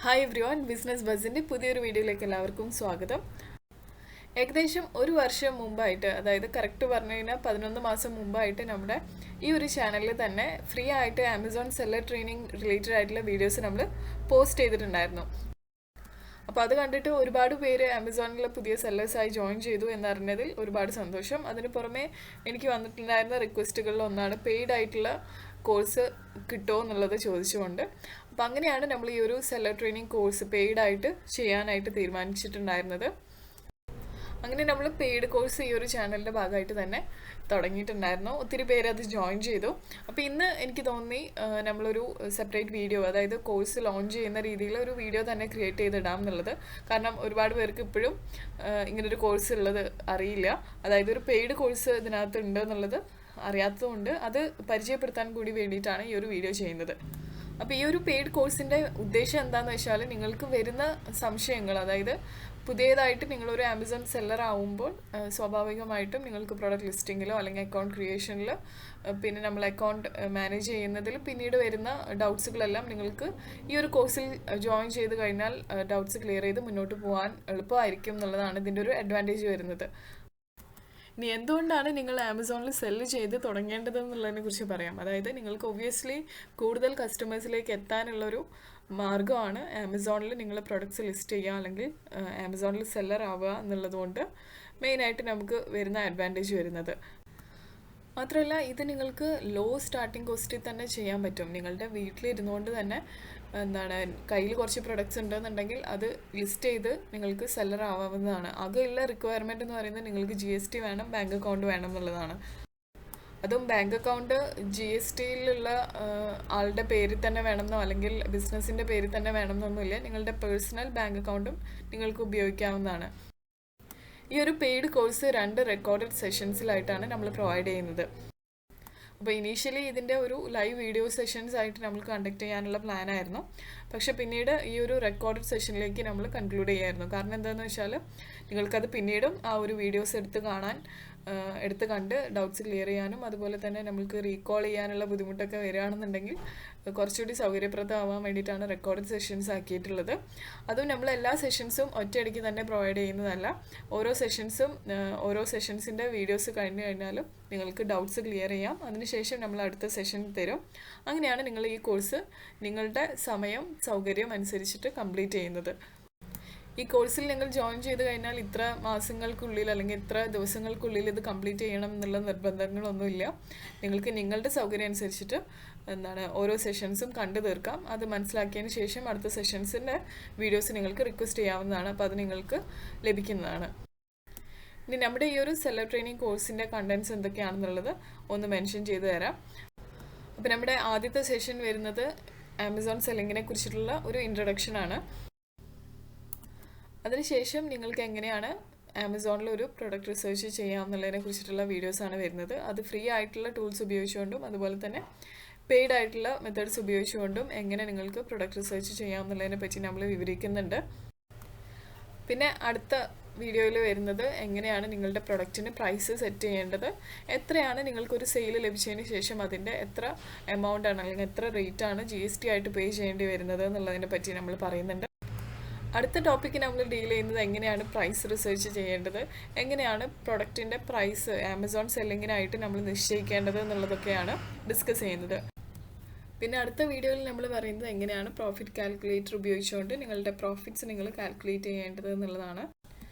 Hi everyone, business ബസ്സിൻ്റെ പുതിയൊരു വീഡിയോയിലേക്ക് എല്ലാവർക്കും സ്വാഗതം. ഏകദേശം ഒരു വർഷം മുമ്പായിട്ട്, അതായത് കറക്റ്റ് പറഞ്ഞു കഴിഞ്ഞാൽ 11 മാസം മുമ്പായിട്ട് നമ്മുടെ ഈ ഒരു ചാനലിൽ തന്നെ ഫ്രീ ആയിട്ട് ആമസോൺ സെല്ലർ ട്രെയിനിങ് റിലേറ്റഡ് ആയിട്ടുള്ള വീഡിയോസ് നമ്മൾ പോസ്റ്റ് ചെയ്തിട്ടുണ്ടായിരുന്നു. അപ്പോൾ അത് കണ്ടിട്ട് ഒരുപാട് പേര് ആമസോണിലെ പുതിയ സെല്ലേഴ്സായി ജോയിൻ ചെയ്തു എന്നറിഞ്ഞതിൽ ഒരുപാട് സന്തോഷം. അതിന് പുറമെ എനിക്ക് വന്നിട്ടുണ്ടായിരുന്ന റിക്വസ്റ്റുകളിൽ ഒന്നാണ് പെയ്ഡ് ആയിട്ടുള്ള കോഴ്സ് കിട്ടുമോ എന്നുള്ളത് ചോദിച്ചുകൊണ്ട്. അപ്പോൾ അങ്ങനെയാണ് നമ്മൾ ഈ ഒരു സെല്ലർ ട്രെയിനിങ് കോഴ്സ് പെയ്ഡായിട്ട് ചെയ്യാനായിട്ട് തീരുമാനിച്ചിട്ടുണ്ടായിരുന്നത്. അങ്ങനെ നമ്മൾ പെയ്ഡ് കോഴ്സ് ഈ ഒരു ചാനലിൻ്റെ ഭാഗമായിട്ട് തന്നെ തുടങ്ങിയിട്ടുണ്ടായിരുന്നു. ഒത്തിരി പേര് അത് ജോയിൻ ചെയ്തു. അപ്പോൾ ഇന്ന് എനിക്ക് തോന്നി നമ്മളൊരു സെപ്പറേറ്റ് വീഡിയോ, അതായത് കോഴ്സ് ലോഞ്ച് ചെയ്യുന്ന രീതിയിൽ ഒരു വീഡിയോ തന്നെ ക്രിയേറ്റ് ചെയ്തിടാം എന്നുള്ളത്. കാരണം ഒരുപാട് പേർക്ക് ഇപ്പോഴും ഇങ്ങനൊരു കോഴ്സ് ഉള്ളത് അറിയില്ല, അതായത് ഒരു പെയ്ഡ് കോഴ്സ് ഇതിനകത്ത് ഉണ്ട് എന്നുള്ളത് അറിയാത്തതുകൊണ്ട് അത് പരിചയപ്പെടുത്താൻ കൂടി വേണ്ടിയിട്ടാണ് ഈ ഒരു വീഡിയോ ചെയ്യുന്നത്. അപ്പോൾ ഈ ഒരു പെയ്ഡ് കോഴ്സിൻ്റെ ഉദ്ദേശം എന്താണെന്ന് വെച്ചാൽ, നിങ്ങൾക്ക് വരുന്ന സംശയങ്ങൾ, അതായത് പുതിയതായിട്ട് നിങ്ങളൊരു ആമസോൺ സെല്ലർ ആവുമ്പോൾ സ്വാഭാവികമായിട്ടും നിങ്ങൾക്ക് പ്രോഡക്റ്റ് ലിസ്റ്റിങ്ങിലോ അല്ലെങ്കിൽ അക്കൗണ്ട് ക്രിയേഷനിലോ പിന്നെ നമ്മൾ അക്കൗണ്ട് മാനേജ് ചെയ്യുന്നതിൽ പിന്നീട് വരുന്ന ഡൗട്ട്സുകളെല്ലാം നിങ്ങൾക്ക് ഈ ഒരു കോഴ്സിൽ ജോയിൻ ചെയ്ത് കഴിഞ്ഞാൽ ഡൗട്ട്സ് ക്ലിയർ ചെയ്ത് മുന്നോട്ട് പോകാൻ എളുപ്പമായിരിക്കും എന്നുള്ളതാണ് ഇതിൻ്റെ ഒരു അഡ്വാൻറ്റേജ് വരുന്നത്. ഇനി എന്തുകൊണ്ടാണ് നിങ്ങൾ ആമസോണിൽ സെല്ല് ചെയ്ത് തുടങ്ങേണ്ടത് എന്നുള്ളതിനെ കുറിച്ച് പറയാം. അതായത് നിങ്ങൾക്ക് ഒബ്വിയസ്ലി കൂടുതൽ കസ്റ്റമേഴ്സിലേക്ക് എത്താനുള്ളൊരു മാർഗ്ഗമാണ് ആമസോണിൽ നിങ്ങൾ പ്രൊഡക്ട്സ് ലിസ്റ്റ് ചെയ്യുക അല്ലെങ്കിൽ ആമസോണിൽ സെല്ലർ ആവുക എന്നുള്ളതുകൊണ്ട് മെയിനായിട്ട് നമുക്ക് വരുന്ന അഡ്വാൻറ്റേജ് വരുന്നത്. മാത്രമല്ല ഇത് നിങ്ങൾക്ക് ലോ സ്റ്റാർട്ടിംഗ് കോസ്റ്റിൽ തന്നെ ചെയ്യാൻ പറ്റും. നിങ്ങളുടെ വീട്ടിലിരുന്നുകൊണ്ട് തന്നെ കയ്യിൽ കുറച്ച് പ്രൊഡക്ട്സ് ഉണ്ടെന്നുണ്ടെങ്കിൽ അത് ലിസ്റ്റ് ചെയ്ത് നിങ്ങൾക്ക് സെല്ലർ ആവാവുന്നതാണ്. ആകെയുള്ള റിക്വയർമെൻറ്റ് എന്ന് പറയുന്നത് നിങ്ങൾക്ക് GST വേണം, ബാങ്ക് അക്കൗണ്ട് വേണം എന്നുള്ളതാണ്. അതും ബാങ്ക് അക്കൗണ്ട് GSTയിലുള്ള ആളുടെ പേരിൽ തന്നെ വേണമെന്നോ അല്ലെങ്കിൽ ബിസിനസ്സിൻ്റെ പേരിൽ തന്നെ വേണമെന്നൊന്നുമില്ല. നിങ്ങളുടെ പേഴ്സണൽ ബാങ്ക് അക്കൗണ്ടും നിങ്ങൾക്ക് ഉപയോഗിക്കാവുന്നതാണ്. ഈ ഒരു പെയ്ഡ് കോഴ്സ് 2 റെക്കോർഡഡ് സെഷൻസിലായിട്ടാണ് നമ്മൾ പ്രൊവൈഡ് ചെയ്യുന്നത്. അപ്പോൾ ഇനീഷ്യലി ഇതിൻ്റെ ഒരു ലൈവ് വീഡിയോ സെഷൻസ് ആയിട്ട് നമ്മൾ കണ്ടക്ട് ചെയ്യാനുള്ള പ്ലാനായിരുന്നു. പക്ഷെ പിന്നീട് ഈ ഒരു റെക്കോർഡഡ് സെഷനിലേക്ക് നമ്മൾ കൺക്ലൂഡ് ചെയ്യായിരുന്നു. കാരണം എന്താണെന്ന് വെച്ചാൽ നിങ്ങൾക്കത് പിന്നീടും ആ ഒരു വീഡിയോസ് എടുത്ത് കണ്ട് ഡൗട്ട്സ് ക്ലിയർ ചെയ്യാനും അതുപോലെ തന്നെ നമുക്ക് റീകോൾ ചെയ്യാനുള്ള ബുദ്ധിമുട്ടൊക്കെ വരികയാണെന്നുണ്ടെങ്കിൽ കുറച്ചുകൂടി സൗകര്യപ്രദമാവാൻ വേണ്ടിയിട്ടാണ് റെക്കോർഡഡ് സെഷൻസ് ആക്കിയിട്ടുള്ളത്. അതും നമ്മൾ എല്ലാ സെഷൻസും ഒറ്റയടിക്ക് തന്നെ പ്രൊവൈഡ് ചെയ്യുന്നതല്ല. ഓരോ സെഷൻസിൻ്റെ വീഡിയോസ് കഴിഞ്ഞ് കഴിഞ്ഞാലും നിങ്ങൾക്ക് ഡൗട്ട്സ് ക്ലിയർ ചെയ്യാം. അതിനുശേഷം നമ്മൾ അടുത്ത സെഷൻ തരും. അങ്ങനെയാണ് നിങ്ങൾ ഈ കോഴ്സ് നിങ്ങളുടെ സമയം സൗകര്യം അനുസരിച്ചിട്ട് കംപ്ലീറ്റ് ചെയ്യുന്നത്. ഈ കോഴ്സിൽ നിങ്ങൾ ജോയിൻ ചെയ്ത് കഴിഞ്ഞാൽ ഇത്ര മാസങ്ങൾക്കുള്ളിൽ അല്ലെങ്കിൽ ഇത്ര ദിവസങ്ങൾക്കുള്ളിൽ ഇത് കംപ്ലീറ്റ് ചെയ്യണം എന്നുള്ള നിർബന്ധങ്ങളൊന്നുമില്ല. നിങ്ങൾക്ക് നിങ്ങളുടെ സൗകര്യം അനുസരിച്ചിട്ട് ഓരോ സെഷൻസും കണ്ടു തീർക്കാം. അത് മനസ്സിലാക്കിയതിന് ശേഷം അടുത്ത സെഷൻസിൻ്റെ വീഡിയോസ് നിങ്ങൾക്ക് റിക്വസ്റ്റ് ചെയ്യാവുന്നതാണ്. അപ്പോൾ അത് നിങ്ങൾക്ക് ലഭിക്കുന്നതാണ്. ഇനി നമ്മുടെ ഈ ഒരു സെല്ലർ ട്രെയിനിങ് കോഴ്സിൻ്റെ കണ്ടൻസ് എന്തൊക്കെയാണെന്നുള്ളത് ഒന്ന് മെൻഷൻ ചെയ്തു തരാം. അപ്പോൾ നമ്മുടെ ആദ്യത്തെ സെഷൻ വരുന്നത് ആമസോൺ സെല്ലിങ്ങിനെ കുറിച്ചിട്ടുള്ള ഒരു ഇൻട്രൊഡക്ഷനാണ്. അതിനുശേഷം നിങ്ങൾക്ക് എങ്ങനെയാണ് ആമസോണിൽ ഒരു പ്രൊഡക്റ്റ് റിസർച്ച് ചെയ്യാമെന്നുള്ളതിനെ കുറിച്ചിട്ടുള്ള വീഡിയോസാണ് വരുന്നത്. അത് ഫ്രീ ആയിട്ടുള്ള ടൂൾസ് ഉപയോഗിച്ചുകൊണ്ടും അതുപോലെ തന്നെ പെയ്ഡ് ആയിട്ടുള്ള മെത്തേഡ്സ് ഉപയോഗിച്ചുകൊണ്ടും എങ്ങനെ നിങ്ങൾക്ക് പ്രൊഡക്റ്റ് റിസർച്ച് ചെയ്യാമെന്നുള്ളതിനെ പറ്റി നമ്മൾ വിവരിക്കുന്നുണ്ട്. പിന്നെ അടുത്ത വീഡിയോയിൽ വരുന്നത് എങ്ങനെയാണ് നിങ്ങളുടെ പ്രൊഡക്റ്റിന് പ്രൈസ് സെറ്റ് ചെയ്യേണ്ടത്, എത്രയാണ് നിങ്ങൾക്കൊരു സെയിൽ ലഭിച്ചതിന് ശേഷം അതിൻ്റെ എത്ര എമൗണ്ടാണ് അല്ലെങ്കിൽ എത്ര റേറ്റാണ് GST ആയിട്ട് പേ ചെയ്യേണ്ടി വരുന്നത് എന്നുള്ളതിനെ പറ്റി നമ്മൾ പറയുന്നുണ്ട്. അടുത്ത ടോപ്പിക്ക് നമ്മൾ ഡീൽ ചെയ്യുന്നത് എങ്ങനെയാണ് പ്രൈസ് റിസർച്ച് ചെയ്യേണ്ടത്, എങ്ങനെയാണ് പ്രൊഡക്റ്റിൻ്റെ പ്രൈസ് ആമസോൺ സെല്ലിങ്ങിനായിട്ട് നമ്മൾ നിശ്ചയിക്കേണ്ടത് എന്നുള്ളതൊക്കെയാണ് ഡിസ്കസ് ചെയ്യുന്നത്. പിന്നെ അടുത്ത വീഡിയോയിൽ നമ്മൾ പറയുന്നത് എങ്ങനെയാണ് പ്രോഫിറ്റ് കാൽക്കുലേറ്റർ ഉപയോഗിച്ചുകൊണ്ട് നിങ്ങളുടെ പ്രോഫിറ്റ്സ് നിങ്ങൾ കാൽക്കുലേറ്റ് ചെയ്യേണ്ടത് എന്നുള്ളതാണ്.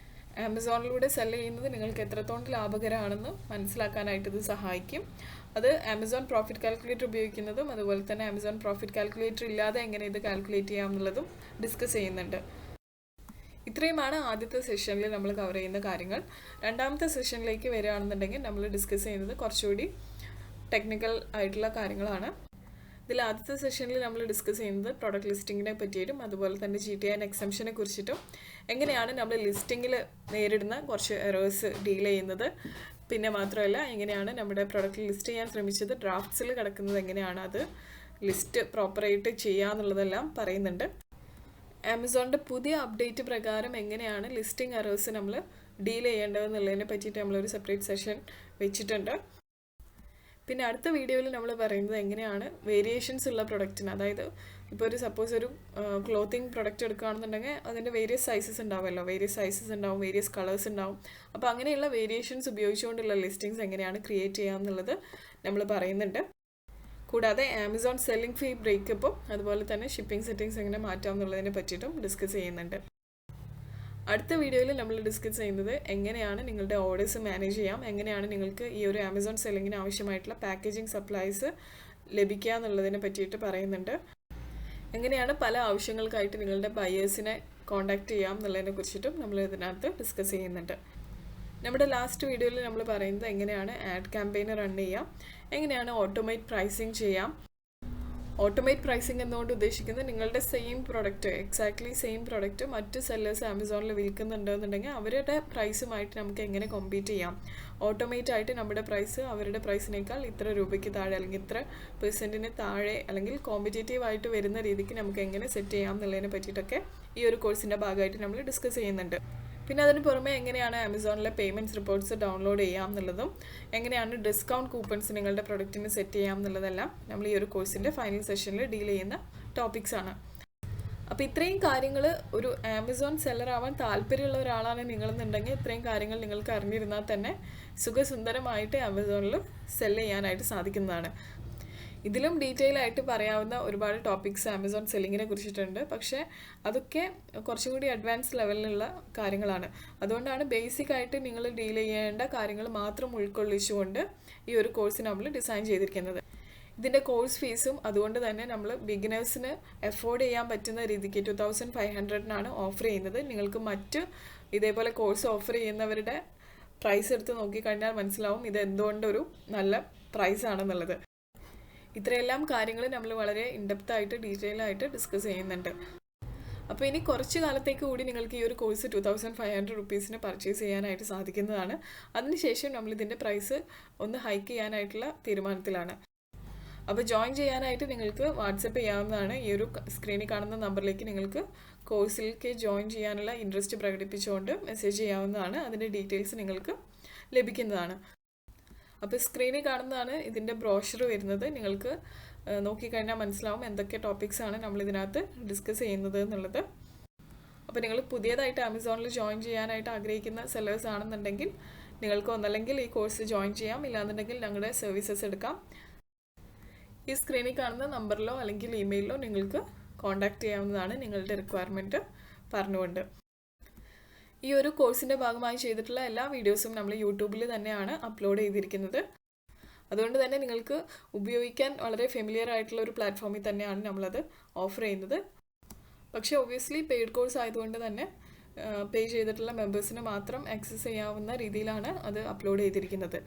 ആമസോണിലൂടെ സെല്ല് ചെയ്യുന്നത് നിങ്ങൾക്ക് എത്രത്തോളം ലാഭകരമാണെന്ന് മനസ്സിലാക്കാനായിട്ട് ഇത് സഹായിക്കും. അത് ആമസോൺ പ്രോഫിറ്റ് കാൽക്കുലേറ്റർ ഉപയോഗിക്കുന്നതും അതുപോലെ തന്നെ ആമസോൺ പ്രോഫിറ്റ് കാൽക്കുലേറ്റർ ഇല്ലാതെ എങ്ങനെ ഇത് കാൽക്കുലേറ്റ് ചെയ്യാം എന്നുള്ളതും ഡിസ്കസ് ചെയ്യുന്നുണ്ട്. ഇത്രയുമാണ് ആദ്യത്തെ സെഷനിൽ നമ്മൾ കവർ ചെയ്യുന്ന കാര്യങ്ങൾ. രണ്ടാമത്തെ സെഷനിലേക്ക് വരികയാണെന്നുണ്ടെങ്കിൽ നമ്മൾ ഡിസ്കസ് ചെയ്യുന്നത് കുറച്ചുകൂടി ടെക്നിക്കൽ ആയിട്ടുള്ള കാര്യങ്ങളാണ്. ഇതിൽ ആദ്യത്തെ സെഷനിൽ നമ്മൾ ഡിസ്കസ് ചെയ്യുന്നത് പ്രൊഡക്റ്റ് ലിസ്റ്റിങ്ങിനെ പറ്റിയിട്ടും അതുപോലെ തന്നെ GTI എക്സംഷനെ കുറിച്ചിട്ടും എങ്ങനെയാണ് നമ്മൾ ലിസ്റ്റിങ്ങിൽ നേരിടുന്ന കുറച്ച് എറേഴ്സ് ഡീൽ ചെയ്യുന്നത്, പിന്നെ മാത്രമല്ല എങ്ങനെയാണ് നമ്മുടെ പ്രൊഡക്റ്റ് ലിസ്റ്റ് ചെയ്യാൻ ശ്രമിച്ചത് ഡ്രാഫ്റ്റ്സിൽ കിടക്കുന്നത് എങ്ങനെയാണ് അത് ലിസ്റ്റ് പ്രോപ്പറായിട്ട് ചെയ്യുക എന്നുള്ളതെല്ലാം പറയുന്നുണ്ട്. ആമസോണിൻ്റെ പുതിയ അപ്ഡേറ്റ് പ്രകാരം എങ്ങനെയാണ് ലിസ്റ്റിംഗ് എറേഴ്സ് നമ്മൾ ഡീൽ ചെയ്യേണ്ടതെന്നുള്ളതിനെ പറ്റിയിട്ട് നമ്മളൊരു സെപ്പറേറ്റ് സെഷൻ വെച്ചിട്ടുണ്ട്. പിന്നെ അടുത്ത വീഡിയോയിൽ നമ്മൾ പറയുന്നത് എങ്ങനെയാണ് വേരിയേഷൻസ് ഉള്ള പ്രൊഡക്റ്റിന്, അതായത് ഇപ്പോൾ ഒരു സപ്പോസ് ഒരു ക്ലോത്തിങ് പ്രൊഡക്റ്റ് എടുക്കുകയാണെന്നുണ്ടെങ്കിൽ അതിൻ്റെ വേരിയസ് സൈസസ് ഉണ്ടാവുമല്ലോ, വേരിയസ് സൈസസ് ഉണ്ടാവും, വേരിയസ് കളേഴ്സ് ഉണ്ടാവും. അപ്പോൾ അങ്ങനെയുള്ള വേരിയേഷൻസ് ഉപയോഗിച്ചുകൊണ്ടുള്ള ലിസ്റ്റിങ്സ് എങ്ങനെയാണ് ക്രിയേറ്റ് ചെയ്യാമെന്നുള്ളത് നമ്മൾ പറയുന്നുണ്ട്. കൂടാതെ ആമസോൺ സെല്ലിംഗ് ഫീ ബ്രേക്കപ്പും അതുപോലെ തന്നെ ഷിപ്പിംഗ് സെറ്റിങ്സ് എങ്ങനെ മാറ്റാം എന്നുള്ളതിനെ പറ്റിയിട്ടും ഡിസ്കസ് ചെയ്യുന്നുണ്ട്. അടുത്ത വീഡിയോയിൽ നമ്മൾ ഡിസ്കസ് ചെയ്യുന്നത് എങ്ങനെയാണ് നിങ്ങളുടെ ഓർഡേഴ്സ് മാനേജ് ചെയ്യാം, എങ്ങനെയാണ് നിങ്ങൾക്ക് ഈ ഒരു ആമസോൺ സെല്ലിങ്ങിന് ആവശ്യമായിട്ടുള്ള പാക്കേജിങ് സപ്ലൈസ് ലഭിക്കുക എന്നുള്ളതിനെ പറ്റിയിട്ട് പറയുന്നുണ്ട്. എങ്ങനെയാണ് പല ആവശ്യങ്ങൾക്കായിട്ട് നിങ്ങളുടെ ബയേഴ്സിനെ കോൺടാക്റ്റ് ചെയ്യാം എന്നുള്ളതിനെ കുറിച്ചിട്ടും നമ്മൾ ഇതിനകത്ത് ഡിസ്കസ് ചെയ്യുന്നുണ്ട്. നമ്മുടെ ലാസ്റ്റ് വീഡിയോയിൽ നമ്മൾ പറയുന്നത് എങ്ങനെയാണ് ആഡ് ക്യാമ്പയിന് റൺ ചെയ്യാം, എങ്ങനെയാണ് ഓട്ടോമേറ്റ് പ്രൈസിങ് ചെയ്യാം. ഓട്ടോമേറ്റ് പ്രൈസിങ് എന്നുകൊണ്ട് ഉദ്ദേശിക്കുന്നത് നിങ്ങളുടെ same product, exactly same product മറ്റ് സെല്ലേഴ്സ് ആമസോണിൽ വിൽക്കുന്നുണ്ടെന്നുണ്ടെങ്കിൽ അവരുടെ പ്രൈസുമായിട്ട് നമുക്ക് എങ്ങനെ കോമ്പീറ്റ് ചെയ്യാം. ഓട്ടോമേറ്റ് ആയിട്ട് നമ്മുടെ പ്രൈസ് അവരുടെ പ്രൈസിനേക്കാൾ ഇത്ര രൂപയ്ക്ക് താഴെ അല്ലെങ്കിൽ ഇത്ര പെർസെൻറ്റിന് താഴെ അല്ലെങ്കിൽ കോമ്പറ്റേറ്റീവ് ആയിട്ട് വരുന്ന രീതിക്ക് നമുക്ക് എങ്ങനെ സെറ്റ് ചെയ്യാം എന്നുള്ളതിനെ പറ്റിയിട്ടൊക്കെ ഈ ഒരു കോഴ്സിൻ്റെ ഭാഗമായിട്ട് നമ്മൾ ഡിസ്കസ് ചെയ്യുന്നുണ്ട്. പിന്നെ അതിന് പുറമെ എങ്ങനെയാണ് ആമസോണിലെ പേയ്മെൻറ്റ്സ് റിപ്പോർട്ട്സ് ഡൗൺലോഡ് ചെയ്യാം എന്നുള്ളതും എങ്ങനെയാണ് ഡിസ്കൗണ്ട് കൂപ്പൺസ് നിങ്ങളുടെ പ്രൊഡക്റ്റിന് സെറ്റ് ചെയ്യാം എന്നുള്ളതെല്ലാം നമ്മൾ ഈ ഒരു കോഴ്സിൻ്റെ ഫൈനൽ സെഷനിൽ ഡീൽ ചെയ്യുന്ന ടോപ്പിക്സാണ്. അപ്പോൾ ഇത്രയും കാര്യങ്ങൾ ഒരു ആമസോൺ സെല്ലർ ആവാൻ താല്പര്യമുള്ള ഒരാളാണ് നിങ്ങളെന്നുണ്ടെങ്കിൽ ഇത്രയും കാര്യങ്ങൾ നിങ്ങൾക്ക് അറിഞ്ഞിരുന്നാൽ തന്നെ സുഖസുന്ദരമായിട്ട് ആമസോണിൽ സെല് ചെയ്യാനായിട്ട് സാധിക്കുന്നതാണ്. ഇതിലും ഡീറ്റെയിൽ ആയിട്ട് പറയാവുന്ന ഒരുപാട് ടോപ്പിക്സ് ആമസോൺ സെല്ലിങ്ങിനെ കുറിച്ചിട്ടുണ്ട്. പക്ഷേ അതൊക്കെ കുറച്ചും കൂടി അഡ്വാൻസ് ലെവലിലുള്ള കാര്യങ്ങളാണ്. അതുകൊണ്ടാണ് ബേസിക് ആയിട്ട് നിങ്ങൾ ഡീൽ ചെയ്യേണ്ട കാര്യങ്ങൾ മാത്രം ഉൾക്കൊള്ളിച്ചുകൊണ്ട് ഈ ഒരു കോഴ്സ് നമ്മൾ ഡിസൈൻ ചെയ്തിരിക്കുന്നത്. ഇതിൻ്റെ കോഴ്സ് ഫീസും അതുകൊണ്ട് തന്നെ നമ്മൾ ബിഗിനേഴ്സിന് എഫോർഡ് ചെയ്യാൻ പറ്റുന്ന രീതിക്ക് 2500 ഓഫർ ചെയ്യുന്നത്. നിങ്ങൾക്ക് മറ്റ് ഇതേപോലെ കോഴ്സ് ഓഫർ ചെയ്യുന്നവരുടെ പ്രൈസ് എടുത്ത് നോക്കിക്കഴിഞ്ഞാൽ മനസ്സിലാവും ഇത് എന്തുകൊണ്ടൊരു നല്ല പ്രൈസ് ആണെന്നുള്ളത്. ഇത്രയെല്ലാം കാര്യങ്ങൾ നമ്മൾ വളരെ ഇൻഡെപ്തായിട്ട് ഡീറ്റെയിൽ ആയിട്ട് ഡിസ്കസ് ചെയ്യുന്നുണ്ട്. അപ്പോൾ ഇനി കുറച്ച് കാലത്തേക്ക് കൂടി നിങ്ങൾക്ക് ഈ ഒരു കോഴ്സ് 2500 റുപ്പീസിന് പർച്ചേസ് ചെയ്യാനായിട്ട് സാധിക്കുന്നതാണ്. അതിനുശേഷം നമ്മളിതിൻ്റെ പ്രൈസ് ഒന്ന് ഹൈക്ക് ചെയ്യാനായിട്ടുള്ള തീരുമാനത്തിലാണ്. അപ്പോൾ ജോയിൻ ചെയ്യാനായിട്ട് നിങ്ങൾക്ക് വാട്സപ്പ് ചെയ്യാവുന്നതാണ്. ഈ ഒരു സ്ക്രീനിൽ കാണുന്ന നമ്പറിലേക്ക് നിങ്ങൾക്ക് കോഴ്സിലേക്ക് ജോയിൻ ചെയ്യാനുള്ള ഇൻട്രസ്റ്റ് പ്രകടിപ്പിച്ചുകൊണ്ട് മെസ്സേജ് ചെയ്യാവുന്നതാണ്. അതിൻ്റെ ഡീറ്റെയിൽസ് നിങ്ങൾക്ക് ലഭിക്കുന്നതാണ്. അപ്പോൾ സ്ക്രീനിൽ കാണുന്നതാണ് ഇതിൻ്റെ ബ്രോഷർ വരുന്നത്. നിങ്ങൾക്ക് നോക്കിക്കഴിഞ്ഞാൽ മനസ്സിലാവും എന്തൊക്കെ ടോപ്പിക്സാണ് നമ്മളിതിനകത്ത് ഡിസ്കസ് ചെയ്യുന്നത് എന്നുള്ളത്. അപ്പോൾ നിങ്ങൾ പുതിയതായിട്ട് ആമസോണിൽ ജോയിൻ ചെയ്യാനായിട്ട് ആഗ്രഹിക്കുന്ന സെല്ലേഴ്സ് ആണെന്നുണ്ടെങ്കിൽ നിങ്ങൾക്ക് ഒന്നല്ലെങ്കിൽ ഈ കോഴ്സ് ജോയിൻ ചെയ്യാം, ഇല്ലാന്നുണ്ടെങ്കിൽ ഞങ്ങളുടെ സർവീസസ് എടുക്കാം. ഈ സ്ക്രീനിൽ കാണുന്ന നമ്പറിലോ അല്ലെങ്കിൽ ഇമെയിലിലോ നിങ്ങൾക്ക് കോൺടാക്റ്റ് ചെയ്യാവുന്നതാണ് നിങ്ങളുടെ റിക്വയർമെൻറ്റ് പറഞ്ഞുകൊണ്ട്. ഈ ഒരു കോഴ്സിൻ്റെ ഭാഗമായി ചെയ്തിട്ടുള്ള എല്ലാ വീഡിയോസും നമ്മൾ യൂട്യൂബിൽ തന്നെയാണ് അപ്ലോഡ് ചെയ്തിരിക്കുന്നത്. അതുകൊണ്ട് തന്നെ നിങ്ങൾക്ക് ഉപയോഗിക്കാൻ വളരെ ഫെമിലിയർ ആയിട്ടുള്ള ഒരു പ്ലാറ്റ്ഫോമിൽ തന്നെയാണ് നമ്മളത് ഓഫർ ചെയ്യുന്നത്. പക്ഷേ ഒബ്വിയസ്ലി പെയ്ഡ് കോഴ്സ് ആയതുകൊണ്ട് തന്നെ പേ ചെയ്തിട്ടുള്ള മെമ്പേഴ്സിന് മാത്രം ആക്സസ് ചെയ്യാവുന്ന രീതിയിലാണ് അത് അപ്ലോഡ് ചെയ്തിരിക്കുന്നത്.